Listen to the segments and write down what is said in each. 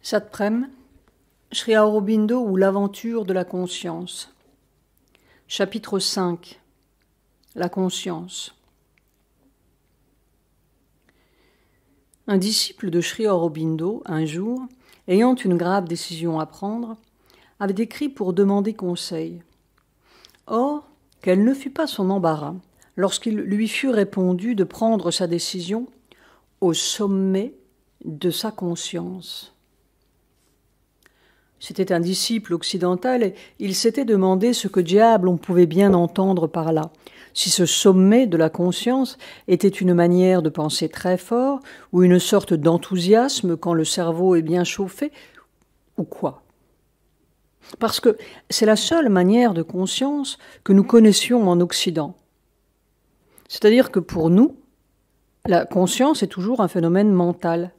Satprem, Sri Aurobindo ou l'aventure de la conscience. Chapitre 5. La conscience. Un disciple de Sri Aurobindo, un jour, ayant une grave décision à prendre, avait écrit pour demander conseil. Or, quel ne fut pas son embarras lorsqu'il lui fut répondu de prendre sa décision au sommet de sa conscience. C'était un disciple occidental et il s'était demandé ce que diable on pouvait bien entendre par là, si ce sommet de la conscience était une manière de penser très fort ou une sorte d'enthousiasme quand le cerveau est bien chauffé, ou quoi. Parce que c'est la seule manière de conscience que nous connaissions en Occident. C'est-à-dire que pour nous, la conscience est toujours un phénomène mental.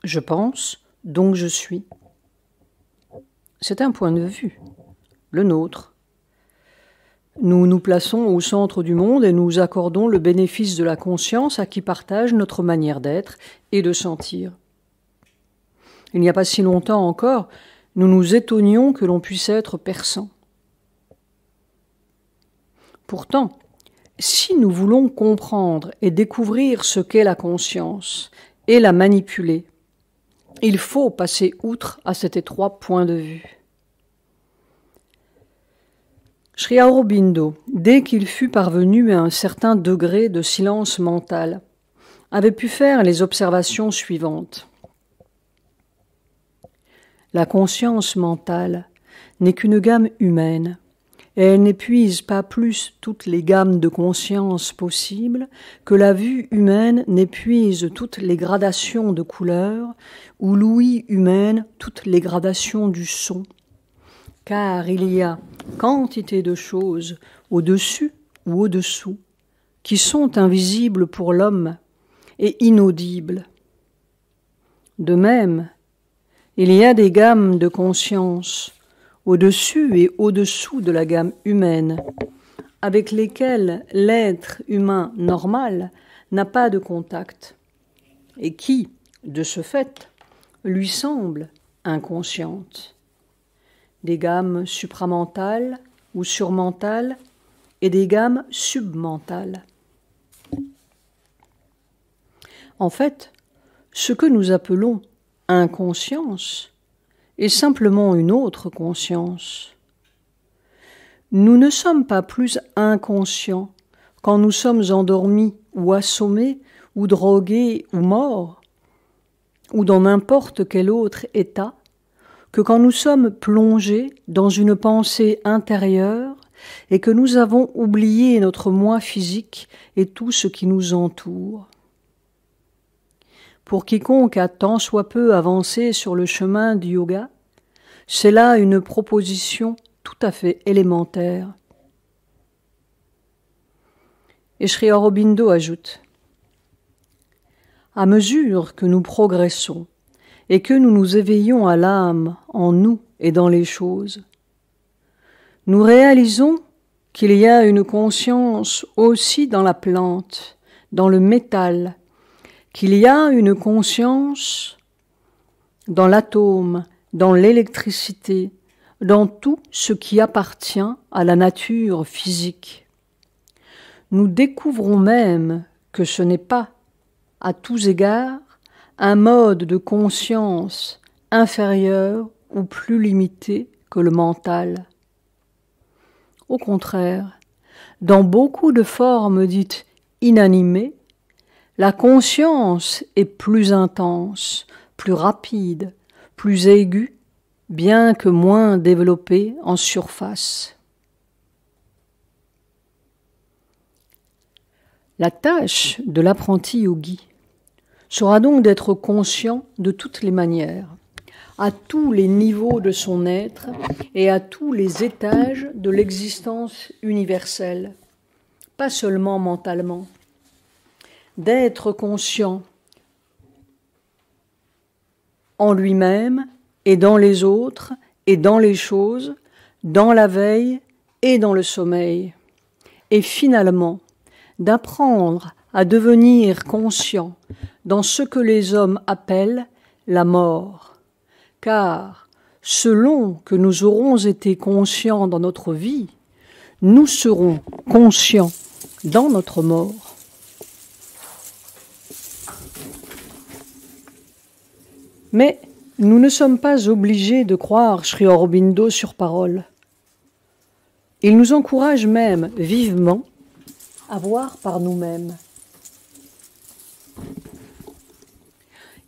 Je pense, donc je suis. C'est un point de vue, le nôtre. Nous nous plaçons au centre du monde et nous accordons le bénéfice de la conscience à qui partage notre manière d'être et de sentir. Il n'y a pas si longtemps encore, nous nous étonnions que l'on puisse être perçant. Pourtant, si nous voulons comprendre et découvrir ce qu'est la conscience et la manipuler, il faut passer outre à cet étroit point de vue. Sri Aurobindo, dès qu'il fut parvenu à un certain degré de silence mental, avait pu faire les observations suivantes. La conscience mentale n'est qu'une gamme humaine, et elle n'épuise pas plus toutes les gammes de conscience possibles que la vue humaine n'épuise toutes les gradations de couleurs ou l'ouïe humaine toutes les gradations du son. Car il y a quantité de choses au-dessus ou au-dessous qui sont invisibles pour l'homme et inaudibles. De même, il y a des gammes de conscience au-dessus et au-dessous de la gamme humaine, avec lesquelles l'être humain normal n'a pas de contact, et qui, de ce fait, lui semblent inconscientes. Des gammes supramentales ou surmentales et des gammes submentales. En fait, ce que nous appelons inconscience est simplement une autre conscience. Nous ne sommes pas plus inconscients quand nous sommes endormis ou assommés ou drogués ou morts, ou dans n'importe quel autre état, que quand nous sommes plongés dans une pensée intérieure et que nous avons oublié notre moi physique et tout ce qui nous entoure. Pour quiconque a tant soit peu avancé sur le chemin du yoga, c'est là une proposition tout à fait élémentaire. Et Sri Aurobindo ajoute « À mesure que nous progressons, et que nous nous éveillons à l'âme en nous et dans les choses, nous réalisons qu'il y a une conscience aussi dans la plante, dans le métal, qu'il y a une conscience dans l'atome, dans l'électricité, dans tout ce qui appartient à la nature physique. Nous découvrons même que ce n'est pas, à tous égards, un mode de conscience inférieur ou plus limité que le mental. Au contraire, dans beaucoup de formes dites inanimées, la conscience est plus intense, plus rapide, plus aiguë, bien que moins développée en surface. La tâche de l'apprenti yogi sera donc d'être conscient de toutes les manières, à tous les niveaux de son être et à tous les étages de l'existence universelle, pas seulement mentalement. D'être conscient en lui-même et dans les autres et dans les choses, dans la veille et dans le sommeil, et finalement d'apprendre à devenir conscient dans ce que les hommes appellent la mort, car selon que nous aurons été conscients dans notre vie, nous serons conscients dans notre mort. Mais nous ne sommes pas obligés de croire Sri Aurobindo sur parole. Il nous encourage même vivement à voir par nous-mêmes.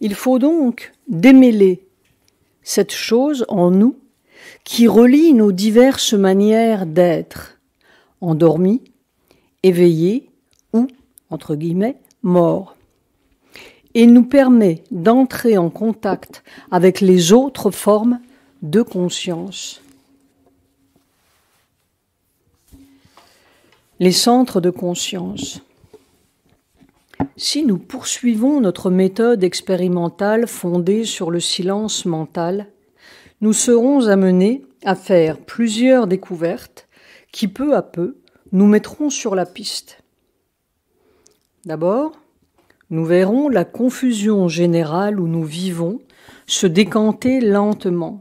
Il faut donc démêler cette chose en nous qui relie nos diverses manières d'être, endormis, éveillés ou, entre guillemets, morts, et nous permet d'entrer en contact avec les autres formes de conscience. Les centres de conscience. Si nous poursuivons notre méthode expérimentale fondée sur le silence mental, nous serons amenés à faire plusieurs découvertes qui, peu à peu, nous mettront sur la piste. D'abord, nous verrons la confusion générale où nous vivons se décanter lentement.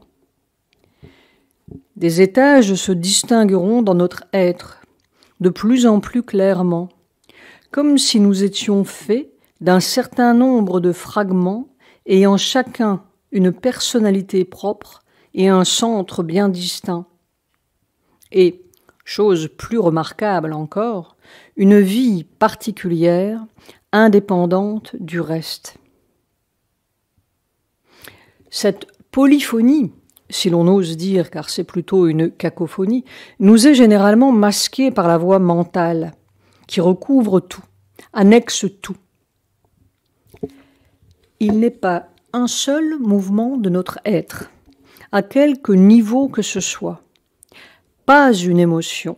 Des étages se distingueront dans notre être de plus en plus clairement, comme si nous étions faits d'un certain nombre de fragments ayant chacun une personnalité propre et un centre bien distinct. Et, chose plus remarquable encore, une vie particulière, indépendante du reste. Cette polyphonie, si l'on ose dire, car c'est plutôt une cacophonie, nous est généralement masquée par la voix mentale, qui recouvre tout, annexe tout. Il n'est pas un seul mouvement de notre être, à quelque niveau que ce soit, pas une émotion,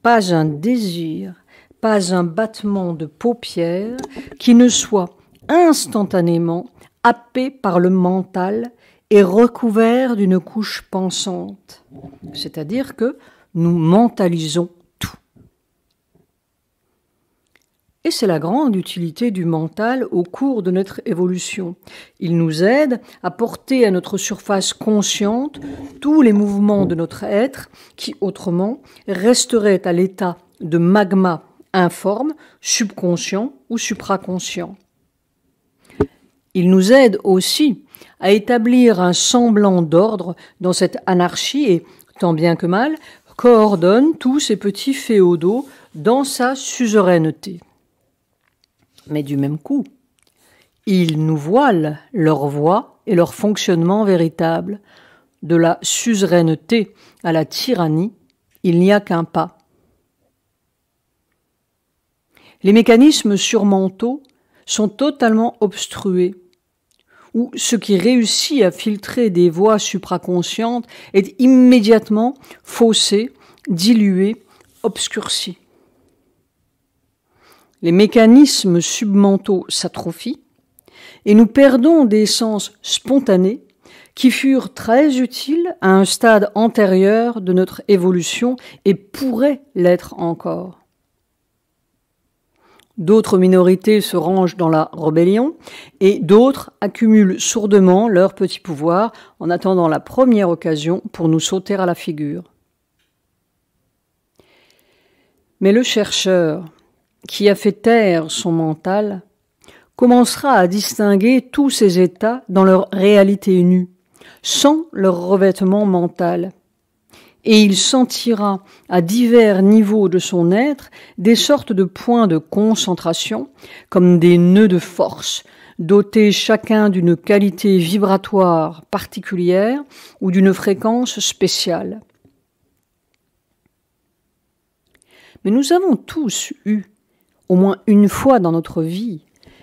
pas un désir, pas un battement de paupières qui ne soit instantanément happé par le mental et recouvert d'une couche pensante. C'est-à-dire que nous mentalisons tout. Et c'est la grande utilité du mental au cours de notre évolution. Il nous aide à porter à notre surface consciente tous les mouvements de notre être qui, autrement, resteraient à l'état de magma informe, subconscient ou supraconscient. Il nous aide aussi à établir un semblant d'ordre dans cette anarchie et, tant bien que mal, coordonne tous ces petits féodaux dans sa suzeraineté. Mais du même coup, il nous voile leur voie et leur fonctionnement véritable. De la suzeraineté à la tyrannie, il n'y a qu'un pas. Les mécanismes surmentaux sont totalement obstrués, où ce qui réussit à filtrer des voies supraconscientes est immédiatement faussé, dilué, obscurci. Les mécanismes submentaux s'atrophient et nous perdons des sens spontanés qui furent très utiles à un stade antérieur de notre évolution et pourraient l'être encore. D'autres minorités se rangent dans la rébellion et d'autres accumulent sourdement leur petit pouvoir en attendant la première occasion pour nous sauter à la figure. Mais le chercheur qui a fait taire son mental commencera à distinguer tous ces états dans leur réalité nue, sans leur revêtement mental. Et il sentira à divers niveaux de son être des sortes de points de concentration, comme des nœuds de force, dotés chacun d'une qualité vibratoire particulière ou d'une fréquence spéciale. Mais nous avons tous eu, au moins une fois dans notre vie,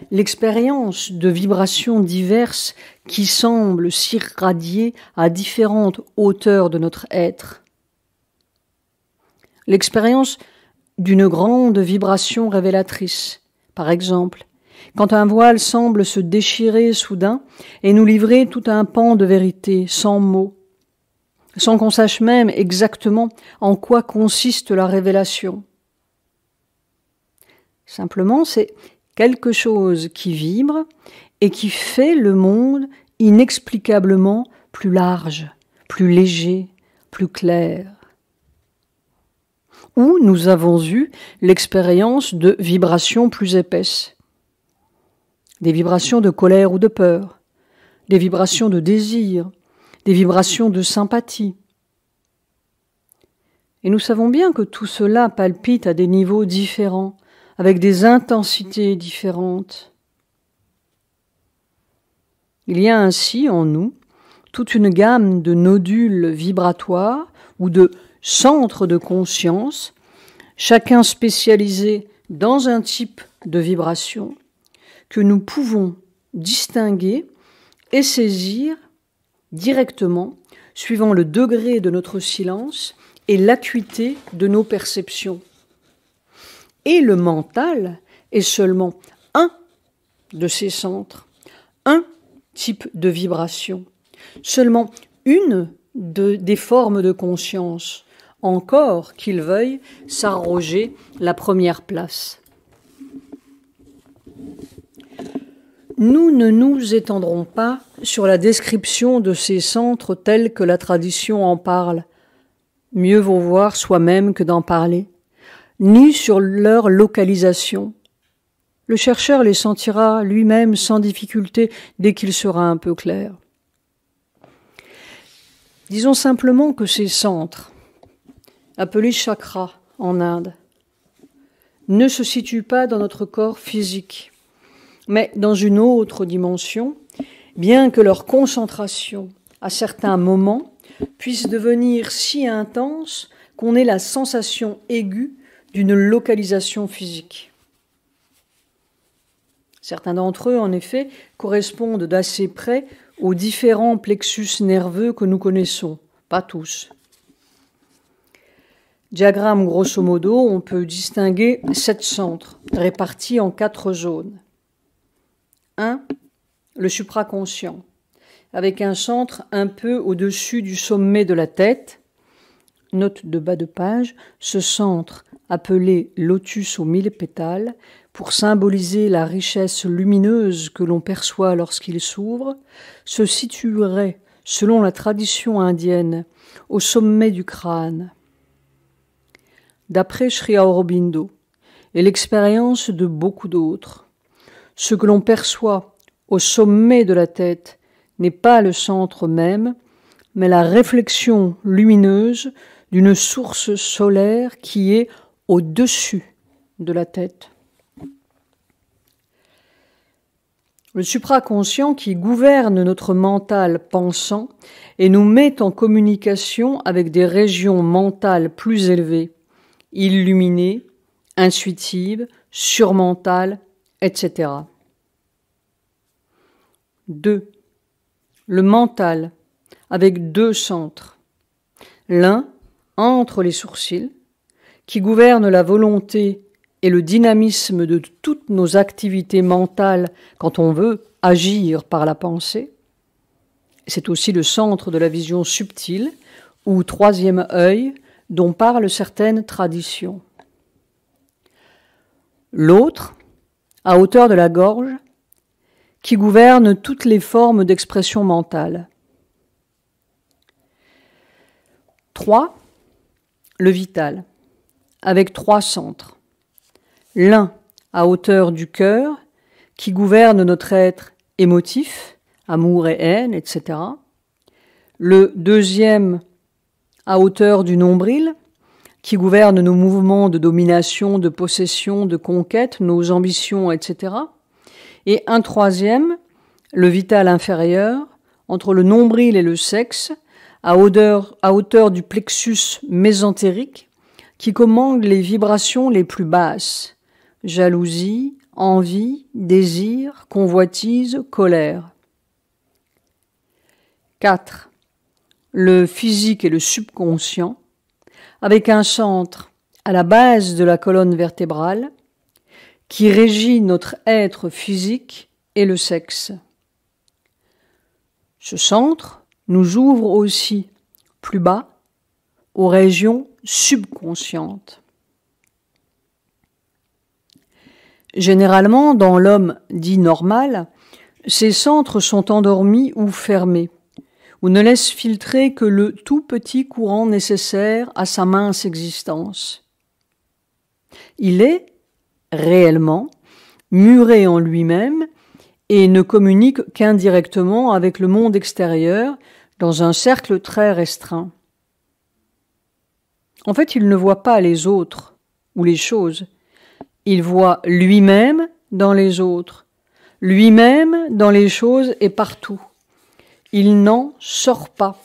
l'expérience de vibrations diverses qui semblent s'irradier à différentes hauteurs de notre être. L'expérience d'une grande vibration révélatrice, par exemple, quand un voile semble se déchirer soudain et nous livrer tout un pan de vérité sans mots, sans qu'on sache même exactement en quoi consiste la révélation. Simplement, c'est quelque chose qui vibre et qui fait le monde inexplicablement plus large, plus léger, plus clair. Ou nous avons eu l'expérience de vibrations plus épaisses, des vibrations de colère ou de peur, des vibrations de désir, des vibrations de sympathie. Et nous savons bien que tout cela palpite à des niveaux différents, avec des intensités différentes. Il y a ainsi en nous toute une gamme de nodules vibratoires ou de centres de conscience, chacun spécialisé dans un type de vibration, que nous pouvons distinguer et saisir directement suivant le degré de notre silence et l'acuité de nos perceptions. Et le mental est seulement un de ces centres, un type de vibration, seulement une des formes de conscience, encore qu'il veuille s'arroger la première place. Nous ne nous étendrons pas sur la description de ces centres tels que la tradition en parle, mieux vaut voir soi-même que d'en parler, ni sur leur localisation. Le chercheur les sentira lui-même sans difficulté dès qu'il sera un peu clair. Disons simplement que ces centres, appelés chakras en Inde, ne se situent pas dans notre corps physique, mais dans une autre dimension, bien que leur concentration, à certains moments, puisse devenir si intense qu'on ait la sensation aiguë d'une localisation physique. Certains d'entre eux, en effet, correspondent d'assez près aux différents plexus nerveux que nous connaissons, pas tous. Diagramme grosso modo, on peut distinguer 7 centres, répartis en 4 zones. 1. Le supraconscient, avec un centre un peu au-dessus du sommet de la tête. Note de bas de page, ce centre, appelé lotus aux 1000 pétales, pour symboliser la richesse lumineuse que l'on perçoit lorsqu'il s'ouvre, se situerait, selon la tradition indienne, au sommet du crâne. D'après Sri Aurobindo et l'expérience de beaucoup d'autres, ce que l'on perçoit au sommet de la tête n'est pas le centre même, mais la réflexion lumineuse d'une source solaire qui est au-dessus de la tête. Le supraconscient qui gouverne notre mental pensant et nous met en communication avec des régions mentales plus élevées, illuminées, intuitives, surmentales, etc. 2. Le mental, avec 2 centres. L'un, entre les sourcils, qui gouverne la volonté et le dynamisme de toutes nos activités mentales quand on veut agir par la pensée. C'est aussi le centre de la vision subtile, ou 3e œil, dont parlent certaines traditions. L'autre, à hauteur de la gorge, qui gouverne toutes les formes d'expression mentale. 3. Le vital, avec 3 centres. L'un à hauteur du cœur, qui gouverne notre être émotif, amour et haine, etc. Le 2e à hauteur du nombril, qui gouverne nos mouvements de domination, de possession, de conquête, nos ambitions, etc. Et un 3e, le vital inférieur, entre le nombril et le sexe, à hauteur du plexus mésentérique, qui commande les vibrations les plus basses, jalousie, envie, désir, convoitise, colère. 4. Le physique et le subconscient, avec un centre à la base de la colonne vertébrale, qui régit notre être physique et le sexe. Ce centre nous ouvre aussi, plus bas, aux régions subconscientes. Généralement, dans l'homme dit normal, ces centres sont endormis ou fermés, ou ne laisse filtrer que le tout petit courant nécessaire à sa mince existence. Il est, réellement, muré en lui-même et ne communique qu'indirectement avec le monde extérieur dans un cercle très restreint. En fait, il ne voit pas les autres ou les choses. Il voit lui-même dans les autres, lui-même dans les choses et partout. Il n'en sort pas.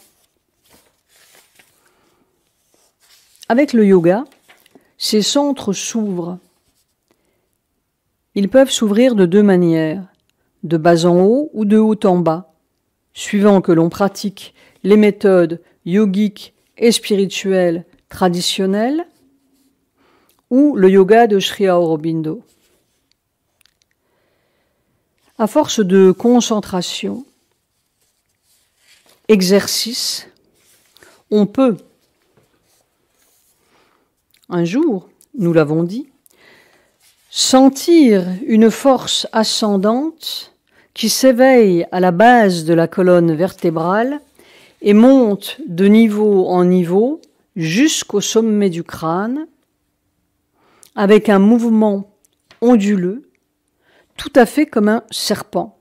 Avec le yoga, ces centres s'ouvrent. Ils peuvent s'ouvrir de deux manières, de bas en haut ou de haut en bas, suivant que l'on pratique les méthodes yogiques et spirituelles traditionnelles ou le yoga de Sri Aurobindo. À force de concentration, exercice, on peut, un jour, nous l'avons dit, sentir une force ascendante qui s'éveille à la base de la colonne vertébrale et monte de niveau en niveau jusqu'au sommet du crâne, avec un mouvement onduleux, tout à fait comme un serpent.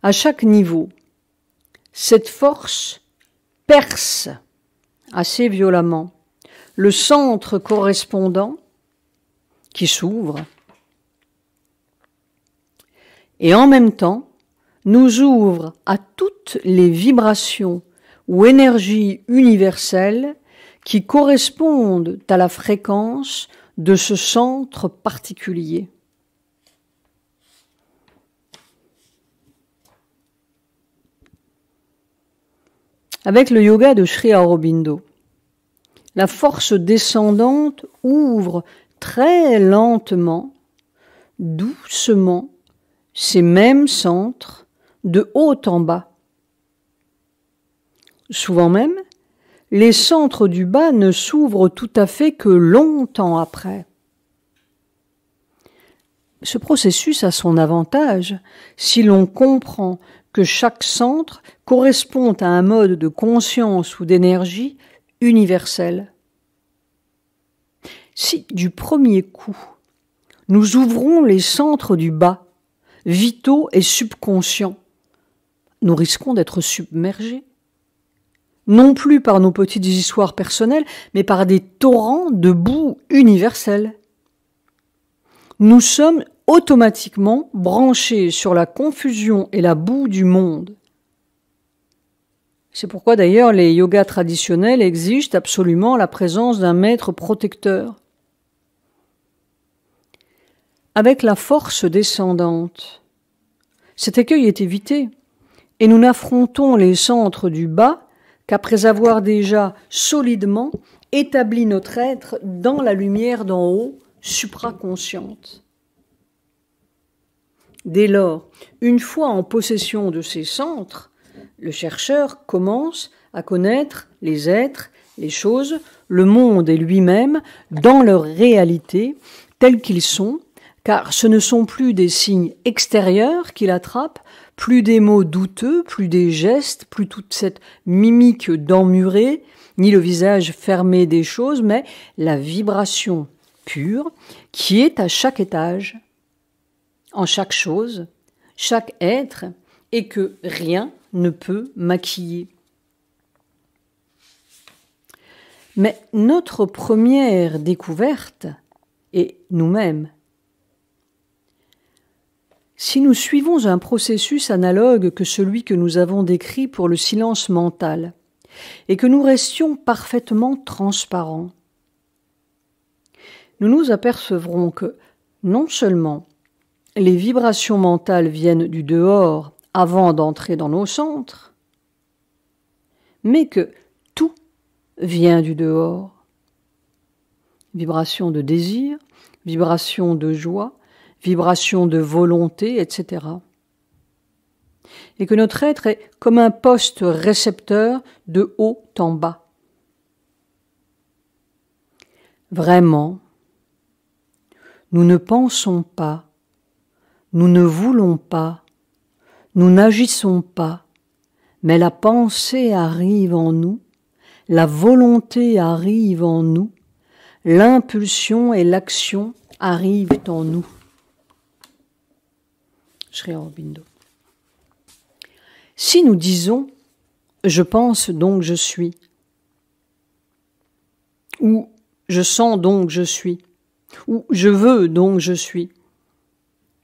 À chaque niveau, cette force perce assez violemment le centre correspondant qui s'ouvre et en même temps nous ouvre à toutes les vibrations ou énergies universelles qui correspondent à la fréquence de ce centre particulier. Avec le yoga de Sri Aurobindo, la force descendante ouvre très lentement, doucement, ces mêmes centres de haut en bas. Souvent même, les centres du bas ne s'ouvrent tout à fait que longtemps après. Ce processus a son avantage si l'on comprend que chaque centre correspond à un mode de conscience ou d'énergie universel. Si, du premier coup, nous ouvrons les centres du bas, vitaux et subconscients, nous risquons d'être submergés, non plus par nos petites histoires personnelles, mais par des torrents de boue universelle. Nous sommes automatiquement branchés sur la confusion et la boue du monde. C'est pourquoi d'ailleurs les yogas traditionnels exigent absolument la présence d'un maître protecteur. Avec la force descendante, cet écueil est évité et nous n'affrontons les centres du bas qu'après avoir déjà solidement établi notre être dans la lumière d'en haut, supraconsciente. Dès lors, une fois en possession de ces centres, le chercheur commence à connaître les êtres, les choses, le monde et lui-même dans leur réalité tels qu'ils sont, car ce ne sont plus des signes extérieurs qu'il attrape, plus des mots douteux, plus des gestes, plus toute cette mimique d'emmuré, ni le visage fermé des choses, mais la vibration pure qui est à chaque étage, en chaque chose, chaque être, et que rien ne peut maquiller. Mais notre première découverte est nous-mêmes. Si nous suivons un processus analogue que celui que nous avons décrit pour le silence mental, et que nous restions parfaitement transparents, nous nous apercevrons que non seulement les vibrations mentales viennent du dehors avant d'entrer dans nos centres, mais que tout vient du dehors. Vibration de désir, vibration de joie, vibration de volonté, etc. Et que notre être est comme un poste récepteur de haut en bas. Vraiment, nous ne pensons pas, nous ne voulons pas, nous n'agissons pas, mais la pensée arrive en nous, la volonté arrive en nous, l'impulsion et l'action arrivent en nous. Sri Aurobindo. Si nous disons « je pense donc je suis » ou « je sens donc je suis » ou « je veux donc je suis »,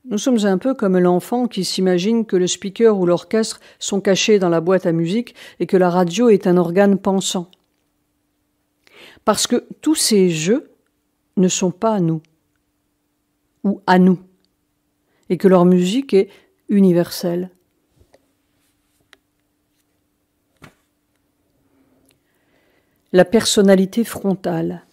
nous sommes un peu comme l'enfant qui s'imagine que le speaker ou l'orchestre sont cachés dans la boîte à musique et que la radio est un organe pensant. Parce que tous ces jeux ne sont pas nous ou à nous et que leur musique est universelle. La personnalité frontale.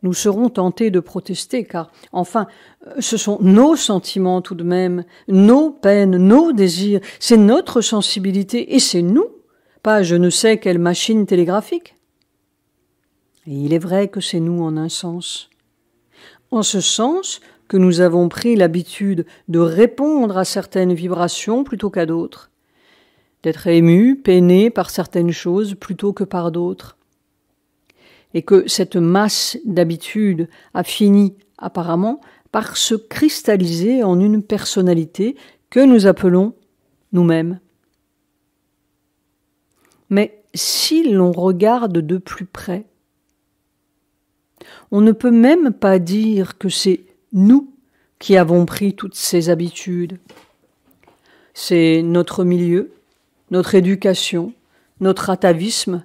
Nous serons tentés de protester car, enfin, ce sont nos sentiments tout de même, nos peines, nos désirs, c'est notre sensibilité et c'est nous, pas je ne sais quelle machine télégraphique. Et il est vrai que c'est nous en un sens. En ce sens que nous avons pris l'habitude de répondre à certaines vibrations plutôt qu'à d'autres, d'être émus, peinés par certaines choses plutôt que par d'autres. Et que cette masse d'habitudes a fini, apparemment, par se cristalliser en une personnalité que nous appelons nous-mêmes. Mais si l'on regarde de plus près, on ne peut même pas dire que c'est nous qui avons pris toutes ces habitudes. C'est notre milieu, notre éducation, notre atavisme,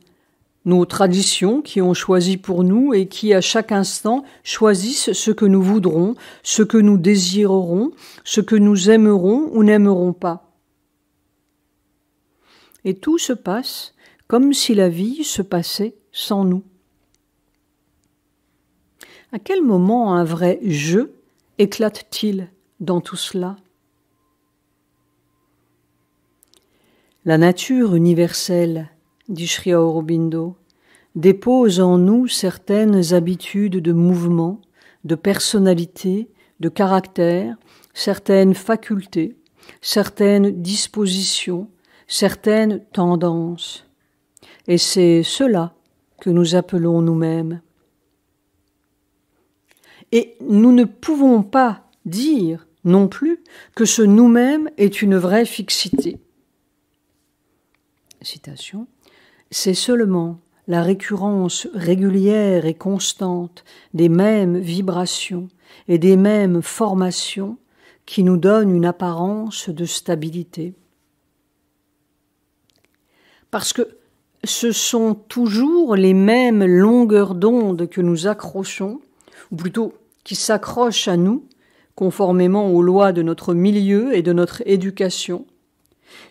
nos traditions qui ont choisi pour nous et qui à chaque instant choisissent ce que nous voudrons, ce que nous désirerons, ce que nous aimerons ou n'aimerons pas. Et tout se passe comme si la vie se passait sans nous. À quel moment un vrai « je » éclate-t-il dans tout cela ? La nature universelle, dit Sri Aurobindo, dépose en nous certaines habitudes de mouvement, de personnalité, de caractère, certaines facultés, certaines dispositions, certaines tendances. Et c'est cela que nous appelons nous-mêmes. Et nous ne pouvons pas dire non plus que ce nous-mêmes est une vraie fixité. Citation. C'est seulement la récurrence régulière et constante des mêmes vibrations et des mêmes formations qui nous donne une apparence de stabilité. Parce que ce sont toujours les mêmes longueurs d'onde que nous accrochons, ou plutôt qui s'accrochent à nous, conformément aux lois de notre milieu et de notre éducation,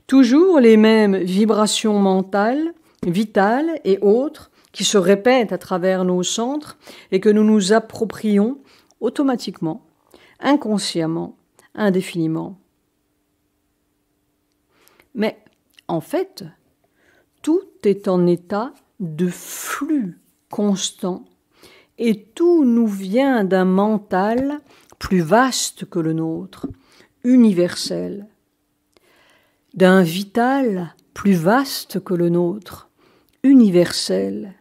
toujours les mêmes vibrations mentales, vitales et autres qui se répètent à travers nos centres et que nous nous approprions automatiquement, inconsciemment, indéfiniment. Mais en fait, tout est en état de flux constant et tout nous vient d'un mental plus vaste que le nôtre, universel, d'un vital plus vaste que le nôtre, universel,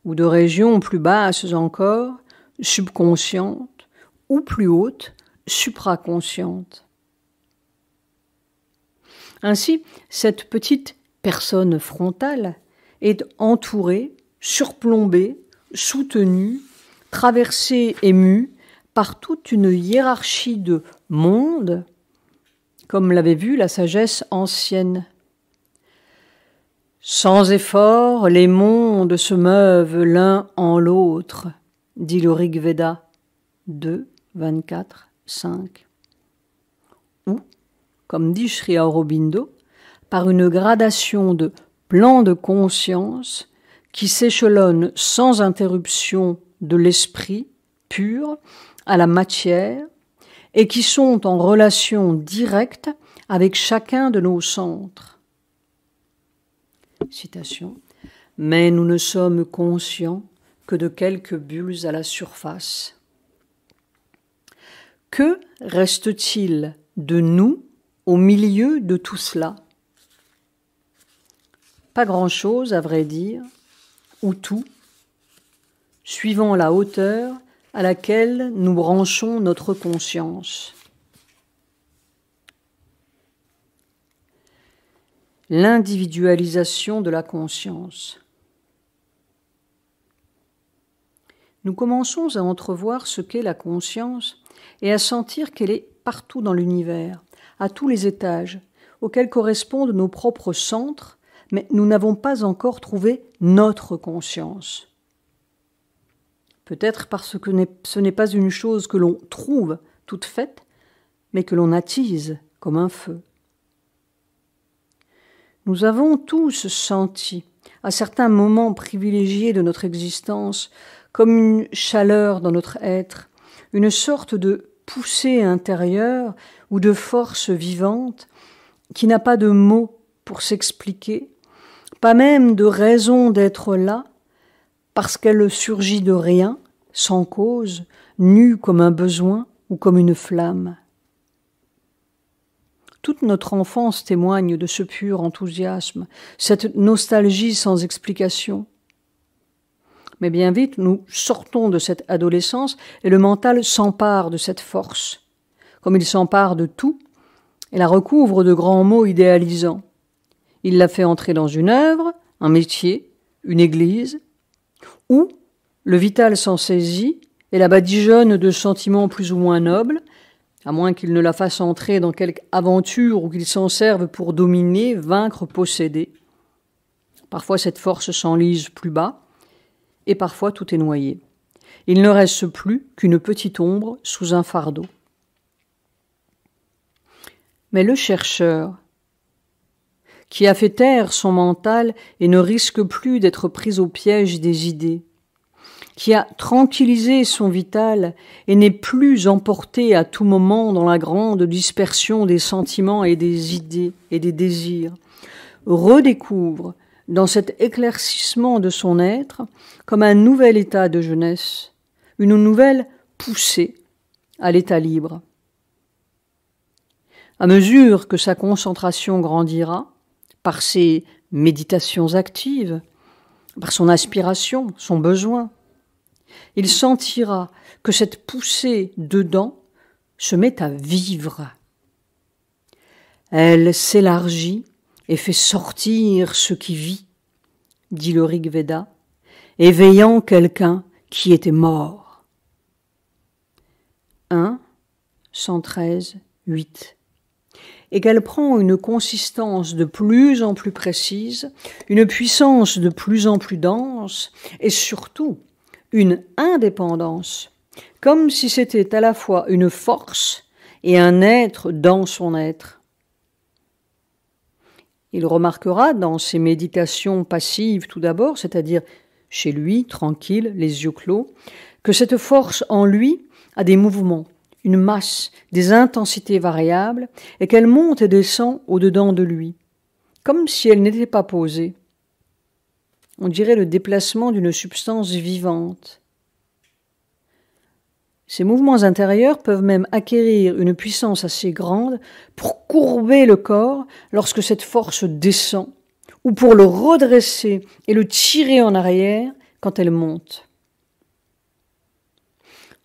ou de régions plus basses encore, subconscientes, ou plus hautes, supraconscientes. Ainsi, cette petite personne frontale est entourée, surplombée, soutenue, traversée et mue par toute une hiérarchie de mondes, comme l'avait vu la sagesse ancienne. Sans effort, les mondes se meuvent l'un en l'autre, dit le Rig Veda 2, 24, 5. Ou, comme dit Sri Aurobindo, par une gradation de plans de conscience qui s'échelonnent sans interruption de l'esprit pur à la matière et qui sont en relation directe avec chacun de nos centres. Citation. Mais nous ne sommes conscients que de quelques bulles à la surface. Que reste-t-il de nous au milieu de tout cela? Pas grand-chose, à vrai dire, ou tout, suivant la hauteur à laquelle nous branchons notre conscience. L'individualisation de la conscience. Nous commençons à entrevoir ce qu'est la conscience et à sentir qu'elle est partout dans l'univers, à tous les étages, auxquels correspondent nos propres centres, mais nous n'avons pas encore trouvé notre conscience. Peut-être parce que ce n'est pas une chose que l'on trouve toute faite, mais que l'on attise comme un feu. Nous avons tous senti, à certains moments privilégiés de notre existence, comme une chaleur dans notre être, une sorte de poussée intérieure ou de force vivante qui n'a pas de mots pour s'expliquer, pas même de raison d'être là, parce qu'elle surgit de rien, sans cause, nue comme un besoin ou comme une flamme. Toute notre enfance témoigne de ce pur enthousiasme, cette nostalgie sans explication. Mais bien vite, nous sortons de cette adolescence et le mental s'empare de cette force, comme il s'empare de tout et la recouvre de grands mots idéalisants. Il la fait entrer dans une œuvre, un métier, une église, où le vital s'en saisit et la badigeonne de sentiments plus ou moins nobles, à moins qu'il ne la fasse entrer dans quelque aventure ou qu'il s'en serve pour dominer, vaincre, posséder. Parfois cette force s'enlise plus bas, et parfois tout est noyé. Il ne reste plus qu'une petite ombre sous un fardeau. Mais le chercheur, qui a fait taire son mental et ne risque plus d'être pris au piège des idées, qui a tranquillisé son vital et n'est plus emporté à tout moment dans la grande dispersion des sentiments et des idées et des désirs, redécouvre dans cet éclaircissement de son être comme un nouvel état de jeunesse, une nouvelle poussée à l'état libre. À mesure que sa concentration grandira, par ses méditations actives, par son aspiration, son besoin, il sentira que cette poussée dedans se met à vivre. Elle s'élargit et fait sortir ce qui vit, dit le Rig Veda, éveillant quelqu'un qui était mort. 1, 113, 8. Et qu'elle prend une consistance de plus en plus précise, une puissance de plus en plus dense, et surtout une indépendance, comme si c'était à la fois une force et un être dans son être. Il remarquera dans ses méditations passives tout d'abord, c'est-à-dire chez lui, tranquille, les yeux clos, que cette force en lui a des mouvements, une masse, des intensités variables, et qu'elle monte et descend au-dedans de lui, comme si elle n'était pas posée. On dirait le déplacement d'une substance vivante. Ces mouvements intérieurs peuvent même acquérir une puissance assez grande pour courber le corps lorsque cette force descend, ou pour le redresser et le tirer en arrière quand elle monte.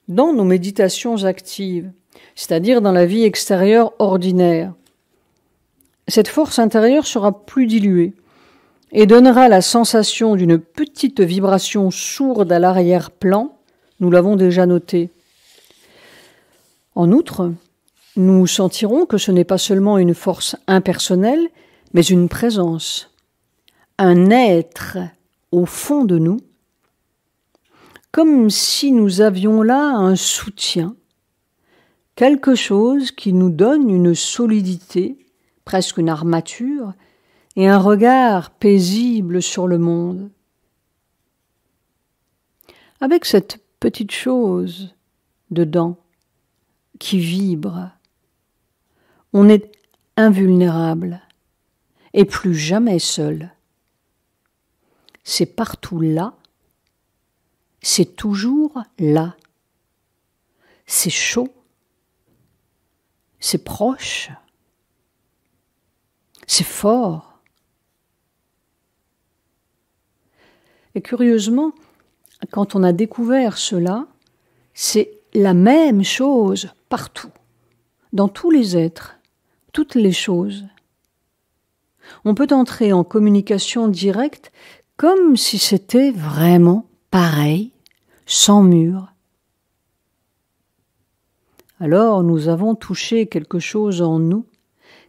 Dans nos méditations actives, c'est-à-dire dans la vie extérieure ordinaire, cette force intérieure sera plus diluée et donnera la sensation d'une petite vibration sourde à l'arrière-plan, nous l'avons déjà noté. En outre, nous sentirons que ce n'est pas seulement une force impersonnelle, mais une présence, un être au fond de nous, comme si nous avions là un soutien, quelque chose qui nous donne une solidité, presque une armature, et un regard paisible sur le monde. Avec cette petite chose dedans, qui vibre, on est invulnérable et plus jamais seul. C'est partout là, c'est toujours là. C'est chaud, c'est proche, c'est fort. Et curieusement, quand on a découvert cela, c'est la même chose partout, dans tous les êtres, toutes les choses. On peut entrer en communication directe comme si c'était vraiment pareil, sans mur. Alors nous avons touché quelque chose en nous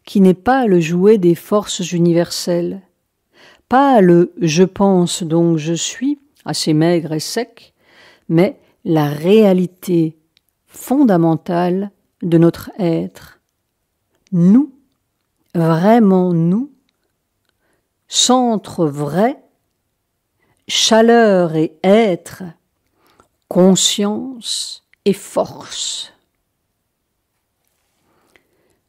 qui n'est pas le jouet des forces universelles, pas le « je pense donc je suis » assez maigre et sec, mais la réalité fondamentale de notre être. Nous, vraiment nous, centre vrai, chaleur et être, conscience et force.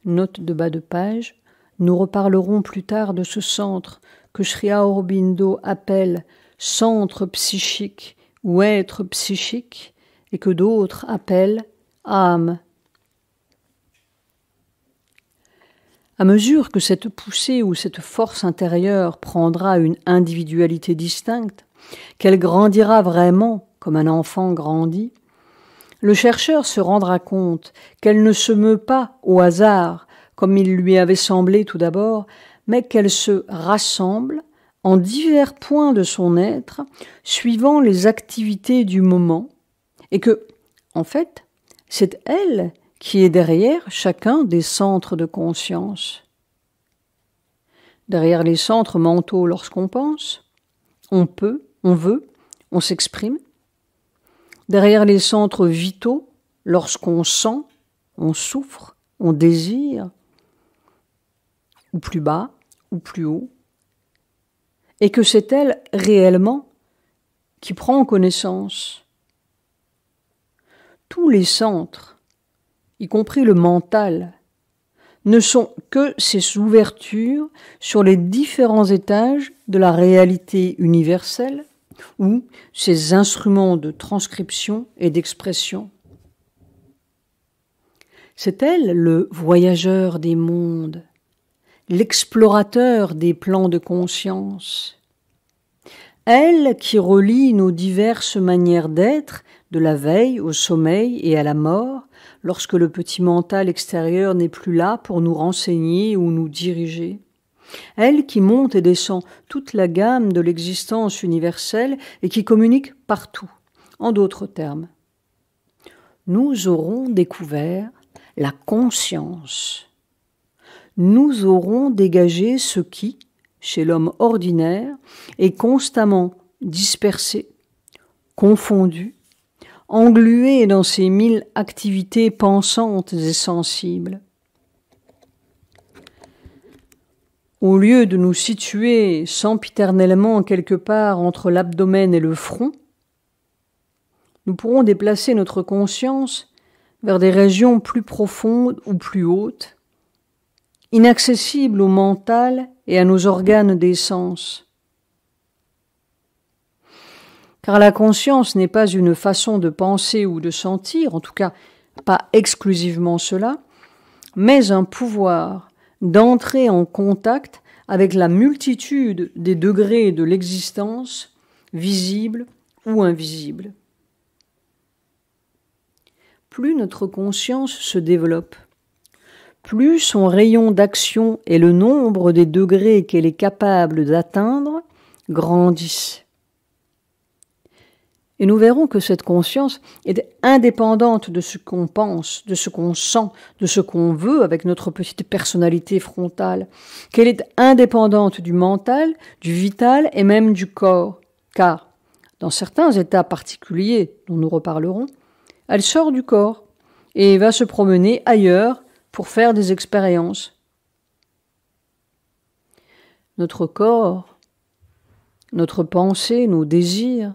Note de bas de page, nous reparlerons plus tard de ce centre que Sri Aurobindo appelle centre psychique ou être psychique et que d'autres appellent âme. À mesure que cette poussée ou cette force intérieure prendra une individualité distincte, qu'elle grandira vraiment comme un enfant grandit, le chercheur se rendra compte qu'elle ne se meut pas au hasard comme il lui avait semblé tout d'abord, mais qu'elle se rassemble en divers points de son être, suivant les activités du moment, et que, en fait, c'est elle qui est derrière chacun des centres de conscience. Derrière les centres mentaux lorsqu'on pense, on peut, on veut, on s'exprime. Derrière les centres vitaux, lorsqu'on sent, on souffre, on désire, ou plus bas, ou plus haut, et que c'est elle réellement qui prend connaissance. Tous les centres, y compris le mental, ne sont que ces ouvertures sur les différents étages de la réalité universelle ou ces instruments de transcription et d'expression. C'est elle le voyageur des mondes, l'explorateur des plans de conscience. Elle qui relie nos diverses manières d'être, de la veille au sommeil et à la mort, lorsque le petit mental extérieur n'est plus là pour nous renseigner ou nous diriger. Elle qui monte et descend toute la gamme de l'existence universelle et qui communique partout. En d'autres termes, nous aurons découvert la conscience. Nous aurons dégagé ce qui, chez l'homme ordinaire, est constamment dispersé, confondu, englué dans ses 1000 activités pensantes et sensibles. Au lieu de nous situer sempiternellement quelque part entre l'abdomen et le front, nous pourrons déplacer notre conscience vers des régions plus profondes ou plus hautes, inaccessibles au mental et à nos organes des sens. Car la conscience n'est pas une façon de penser ou de sentir, en tout cas pas exclusivement cela, mais un pouvoir d'entrer en contact avec la multitude des degrés de l'existence, visibles ou invisibles. Plus notre conscience se développe, plus son rayon d'action et le nombre des degrés qu'elle est capable d'atteindre grandissent. Et nous verrons que cette conscience est indépendante de ce qu'on pense, de ce qu'on sent, de ce qu'on veut avec notre petite personnalité frontale, qu'elle est indépendante du mental, du vital et même du corps, car dans certains états particuliers dont nous reparlerons, elle sort du corps et va se promener ailleurs pour faire des expériences. Notre corps, notre pensée, nos désirs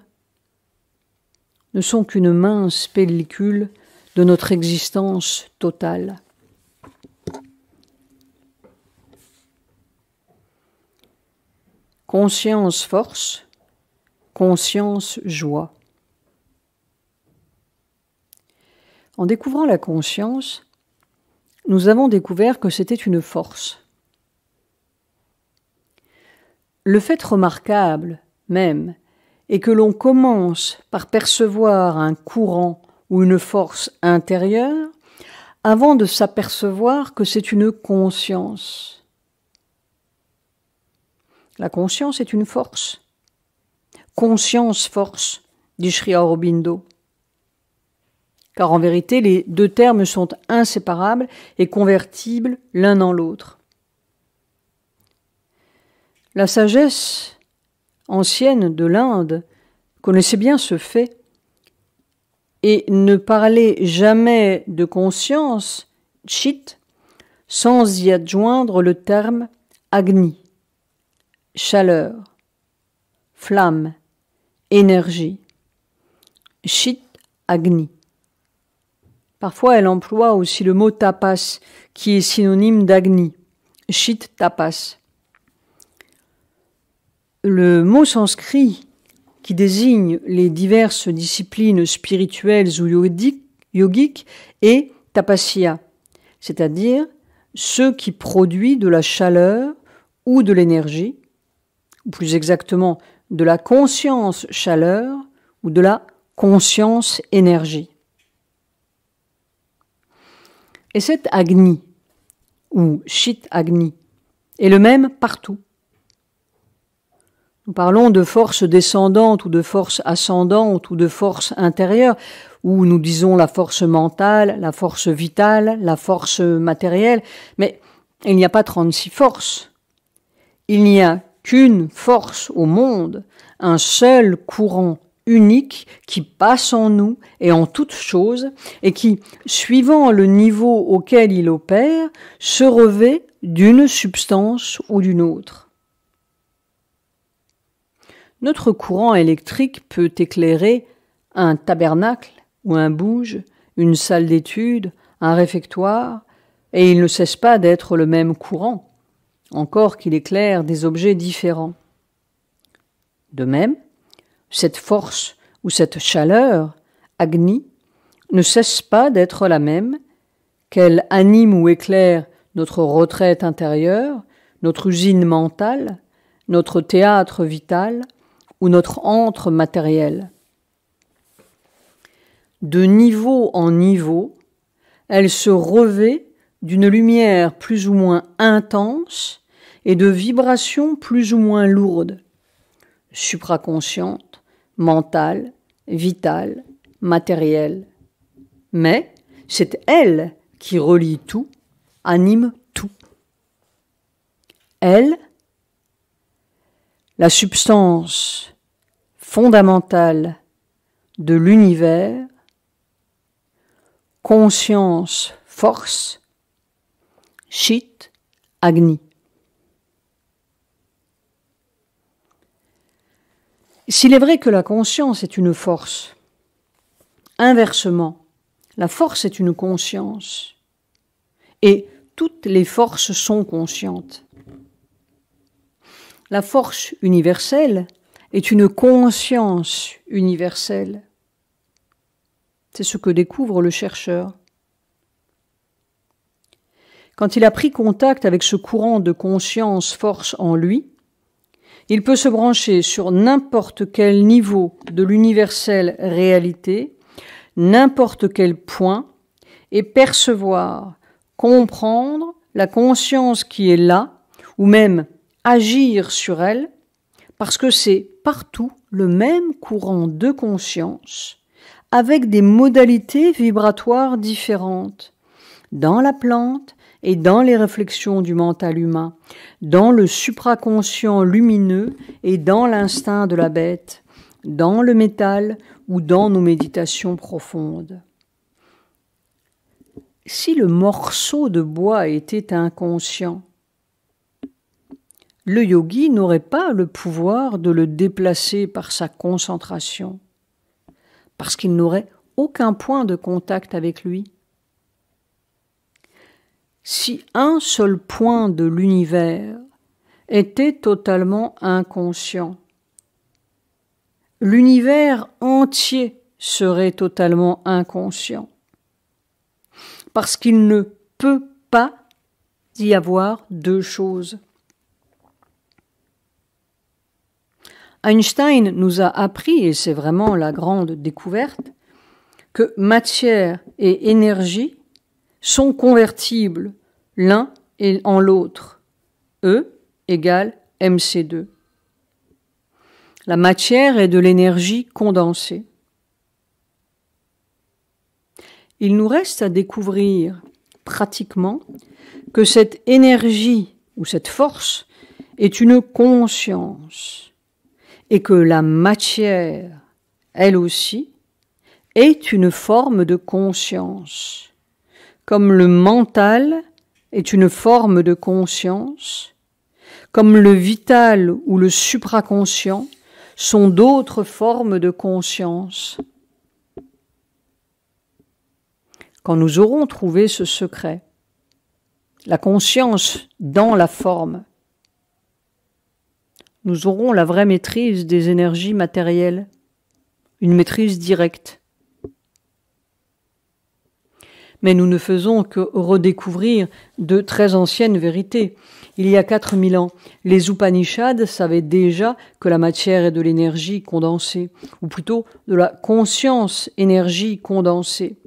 ne sont qu'une mince pellicule de notre existence totale. Conscience force, conscience joie. En découvrant la conscience, nous avons découvert que c'était une force. Le fait remarquable, même, est que l'on commence par percevoir un courant ou une force intérieure avant de s'apercevoir que c'est une conscience. La conscience est une force. Conscience-force, dit Sri Aurobindo. Car en vérité, les deux termes sont inséparables et convertibles l'un dans l'autre. La sagesse ancienne de l'Inde connaissait bien ce fait et ne parlait jamais de conscience, chit, sans y adjoindre le terme agni, chaleur, flamme, énergie, chit, agni. Parfois, elle emploie aussi le mot tapas, qui est synonyme d'agni, chit tapas. Le mot sanskrit qui désigne les diverses disciplines spirituelles ou yogiques est tapasya, c'est-à-dire ce qui produit de la chaleur ou de l'énergie, ou plus exactement de la conscience chaleur ou de la conscience énergie. Et cet agni, ou chit agni, est le même partout. Nous parlons de force descendante ou de force ascendante ou de force intérieure, ou nous disons la force mentale, la force vitale, la force matérielle, mais il n'y a pas 36 forces. Il n'y a qu'une force au monde, un seul courant unique qui passe en nous et en toutes choses et qui, suivant le niveau auquel il opère, se revêt d'une substance ou d'une autre. Notre courant électrique peut éclairer un tabernacle ou un bouge, une salle d'études, un réfectoire, et il ne cesse pas d'être le même courant, encore qu'il éclaire des objets différents. De même, cette force ou cette chaleur, Agni, ne cesse pas d'être la même, qu'elle anime ou éclaire notre retraite intérieure, notre usine mentale, notre théâtre vital, ou notre antre matériel. De niveau en niveau, elle se revêt d'une lumière plus ou moins intense et de vibrations plus ou moins lourdes, supraconscientes, mentales, vitales, matérielles. Mais c'est elle qui relie tout, anime tout. Elle, la substance fondamentale de l'univers, conscience, force, chit, agni. S'il est vrai que la conscience est une force, inversement, la force est une conscience, et toutes les forces sont conscientes. La force universelle est une conscience universelle. C'est ce que découvre le chercheur. Quand il a pris contact avec ce courant de conscience-force en lui, il peut se brancher sur n'importe quel niveau de l'universelle réalité, n'importe quel point, et percevoir, comprendre la conscience qui est là, ou même agir sur elle, parce que c'est partout le même courant de conscience, avec des modalités vibratoires différentes, dans la plante et dans les réflexions du mental humain, dans le supraconscient lumineux et dans l'instinct de la bête, dans le métal ou dans nos méditations profondes. Si le morceau de bois était inconscient, le yogi n'aurait pas le pouvoir de le déplacer par sa concentration, parce qu'il n'aurait aucun point de contact avec lui. Si un seul point de l'univers était totalement inconscient, l'univers entier serait totalement inconscient, parce qu'il ne peut pas y avoir deux choses. Einstein nous a appris, et c'est vraiment la grande découverte, que matière et énergie sont convertibles l'un en l'autre. E égale mc2. La matière est de l'énergie condensée. Il nous reste à découvrir pratiquement que cette énergie ou cette force est une conscience et que la matière, elle aussi, est une forme de conscience. Comme le mental est une forme de conscience, comme le vital ou le supraconscient sont d'autres formes de conscience. Quand nous aurons trouvé ce secret, la conscience dans la forme, nous aurons la vraie maîtrise des énergies matérielles, une maîtrise directe. Mais nous ne faisons que redécouvrir de très anciennes vérités. Il y a 4000 ans, les Upanishads savaient déjà que la matière est de l'énergie condensée, ou plutôt de la conscience-énergie condensée.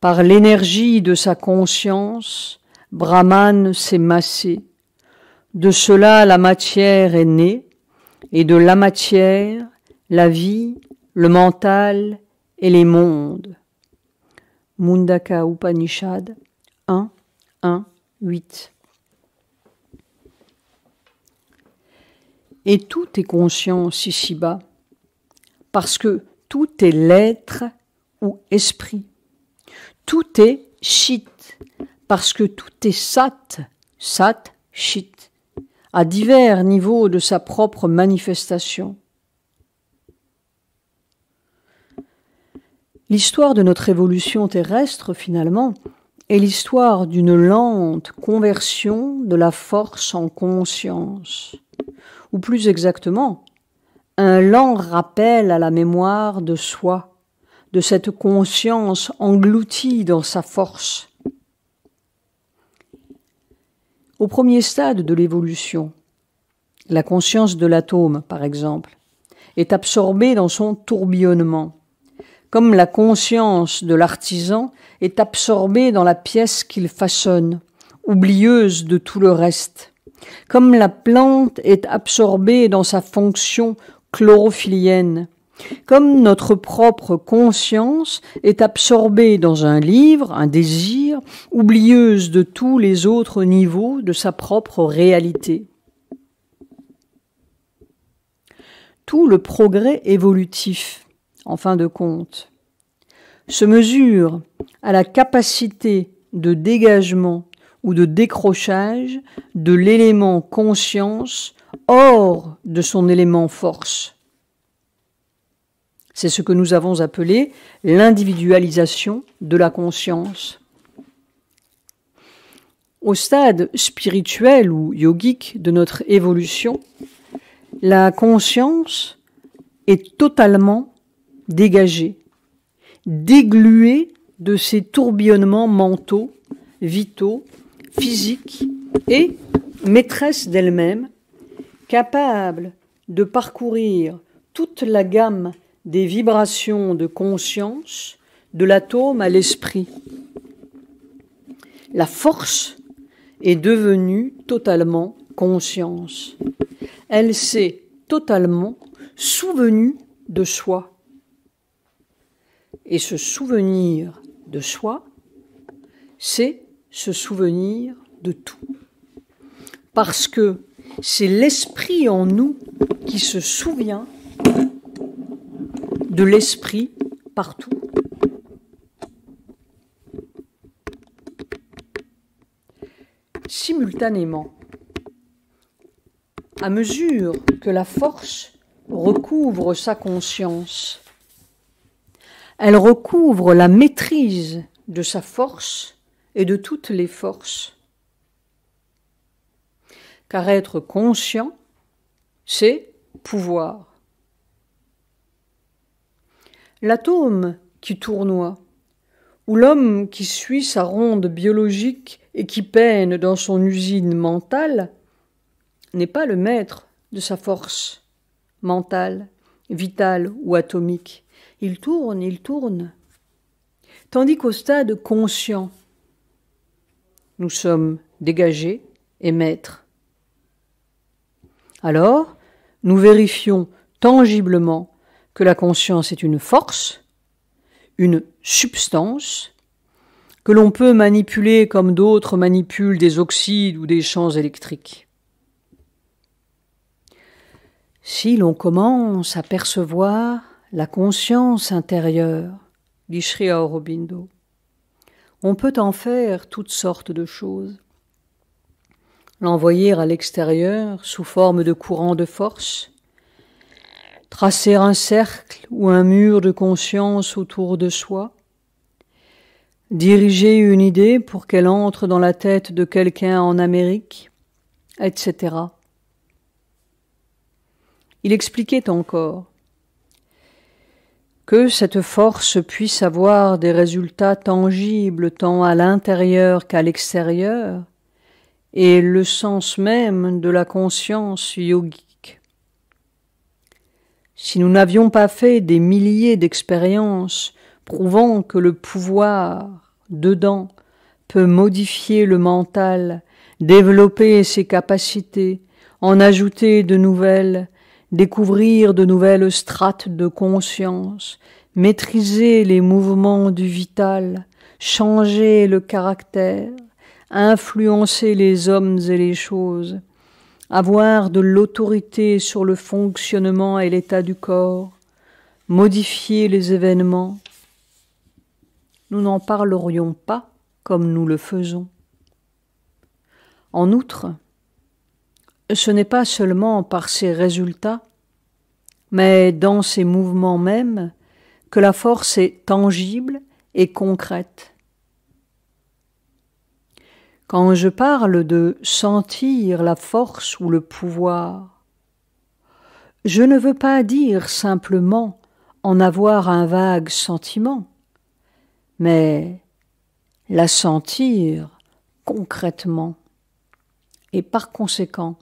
Par l'énergie de sa conscience, Brahman s'est massé. De cela, la matière est née, et de la matière, la vie, le mental et les mondes. Mundaka Upanishad 1, 1, 8. Et tout est conscience ici-bas, parce que tout est l'être ou esprit. Tout est chit, parce que tout est sat, sat, chit, à divers niveaux de sa propre manifestation. L'histoire de notre évolution terrestre, finalement, est l'histoire d'une lente conversion de la force en conscience, ou plus exactement, un lent rappel à la mémoire de soi, de cette conscience engloutie dans sa force. Au premier stade de l'évolution, la conscience de l'atome, par exemple, est absorbée dans son tourbillonnement, comme la conscience de l'artisan est absorbée dans la pièce qu'il façonne, oublieuse de tout le reste, comme la plante est absorbée dans sa fonction chlorophyllienne, comme notre propre conscience est absorbée dans un livre, un désir, oublieuse de tous les autres niveaux de sa propre réalité. Tout le progrès évolutif, en fin de compte, se mesure à la capacité de dégagement ou de décrochage de l'élément conscience hors de son élément force. C'est ce que nous avons appelé l'individualisation de la conscience. Au stade spirituel ou yogique de notre évolution, la conscience est totalement dégagée, dégluée de ses tourbillonnements mentaux, vitaux, physiques et maîtresse d'elle-même, capable de parcourir toute la gamme des vibrations de conscience, de l'atome à l'esprit. La force est devenue totalement conscience. Elle s'est totalement souvenue de soi. Et ce souvenir de soi, c'est se souvenir de tout. Parce que c'est l'esprit en nous qui se souvient de l'esprit partout. Simultanément, à mesure que la force recouvre sa conscience, elle recouvre la maîtrise de sa force et de toutes les forces. Car être conscient, c'est pouvoir. L'atome qui tournoie où l'homme qui suit sa ronde biologique et qui peine dans son usine mentale n'est pas le maître de sa force mentale, vitale ou atomique. Il tourne. Tandis qu'au stade conscient, nous sommes dégagés et maîtres. Alors, nous vérifions tangiblement que la conscience est une force, une substance, que l'on peut manipuler comme d'autres manipulent des oxydes ou des champs électriques. Si l'on commence à percevoir la conscience intérieure, dit Sri Aurobindo, on peut en faire toutes sortes de choses. L'envoyer à l'extérieur sous forme de courant de force, tracer un cercle ou un mur de conscience autour de soi, diriger une idée pour qu'elle entre dans la tête de quelqu'un en Amérique, etc. Il expliquait encore que cette force puisse avoir des résultats tangibles tant à l'intérieur qu'à l'extérieur est le sens même de la conscience yogique. Si nous n'avions pas fait des milliers d'expériences prouvant que le pouvoir dedans peut modifier le mental, développer ses capacités, en ajouter de nouvelles, découvrir de nouvelles strates de conscience, maîtriser les mouvements du vital, changer le caractère, influencer les hommes et les choses, avoir de l'autorité sur le fonctionnement et l'état du corps, modifier les événements. Nous n'en parlerions pas comme nous le faisons. En outre, ce n'est pas seulement par ses résultats, mais dans ses mouvements mêmes que la force est tangible et concrète. Quand je parle de sentir la force ou le pouvoir, je ne veux pas dire simplement en avoir un vague sentiment, mais la sentir concrètement et par conséquent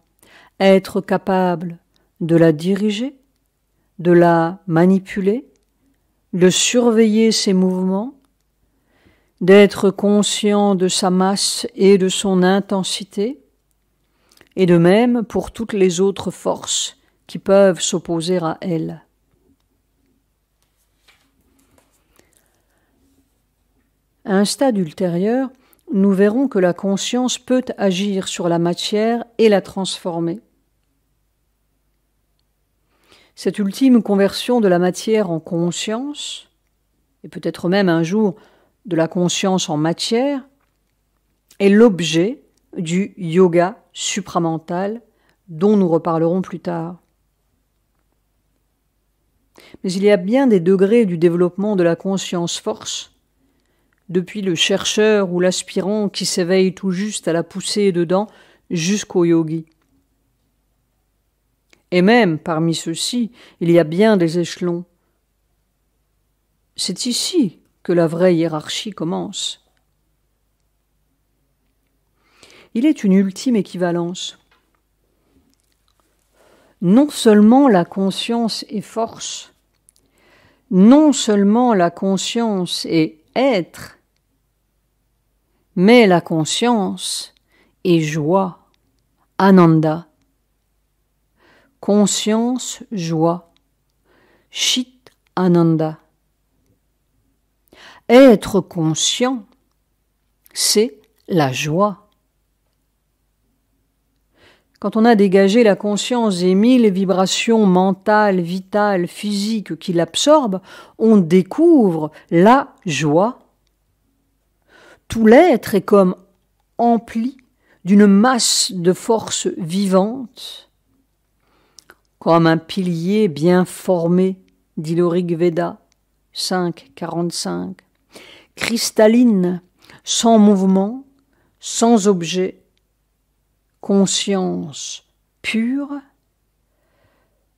être capable de la diriger, de la manipuler, de surveiller ses mouvements, d'être conscient de sa masse et de son intensité, et de même pour toutes les autres forces qui peuvent s'opposer à elle. À un stade ultérieur, nous verrons que la conscience peut agir sur la matière et la transformer. Cette ultime conversion de la matière en conscience, et peut-être même un jour de la conscience en matière, est l'objet du yoga supramental dont nous reparlerons plus tard. Mais il y a bien des degrés du développement de la conscience-force, depuis le chercheur ou l'aspirant qui s'éveille tout juste à la poussée dedans jusqu'au yogi. Et même parmi ceux-ci, il y a bien des échelons. C'est ici que la vraie hiérarchie commence. Il est une ultime équivalence. Non seulement la conscience est force, non seulement la conscience est être, mais la conscience est joie, ananda. Conscience, joie, chit ananda. Être conscient, c'est la joie. Quand on a dégagé la conscience des 1000 vibrations mentales, vitales, physiques qui l'absorbent, on découvre la joie. Tout l'être est comme empli d'une masse de force vivante, comme un pilier bien formé, dit le Rig Veda 5.45, cristalline, sans mouvement, sans objet, conscience pure,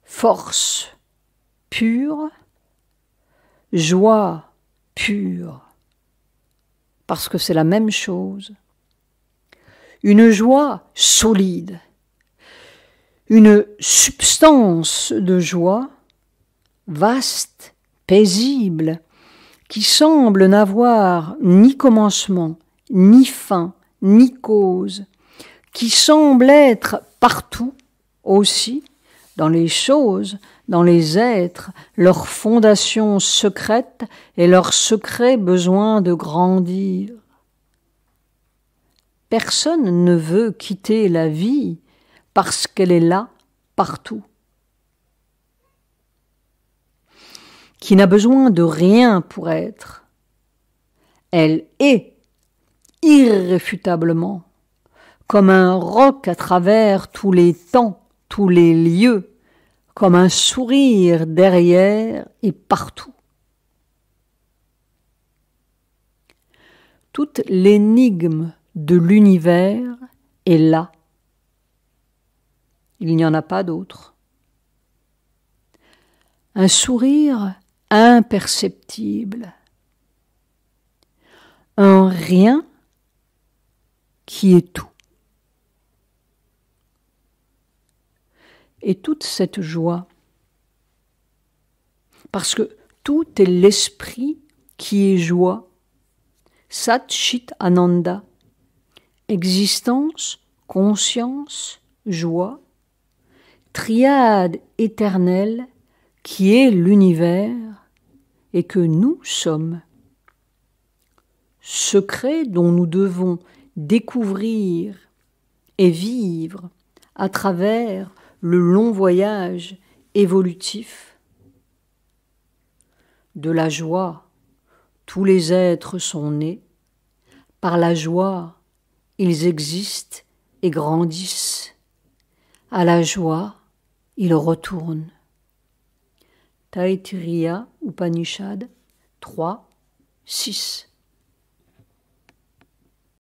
force pure, joie pure. parce que c'est la même chose. Une joie solide, une substance de joie vaste, paisible, qui semble n'avoir ni commencement, ni fin, ni cause, qui semble être partout aussi, dans les choses, dans les êtres, leur fondation secrète et leur secret besoin de grandir. Personne ne veut quitter la vie parce qu'elle est là partout. Qui n'a besoin de rien pour être. Elle est irréfutablement, comme un roc à travers tous les temps, tous les lieux, comme un sourire derrière et partout. Toute l'énigme de l'univers est là. Il n'y en a pas d'autre. Un sourire imperceptible. Un rien qui est tout. Et toute cette joie, parce que tout est l'esprit qui est joie, Sat Chit Ananda, existence, conscience, joie, triade éternelle qui est l'univers et que nous sommes. Secret dont nous devons découvrir et vivre à travers le long voyage évolutif. De la joie, tous les êtres sont nés. Par la joie, ils existent et grandissent. À la joie, ils retournent. Taittiriya Upanishad 3, 6.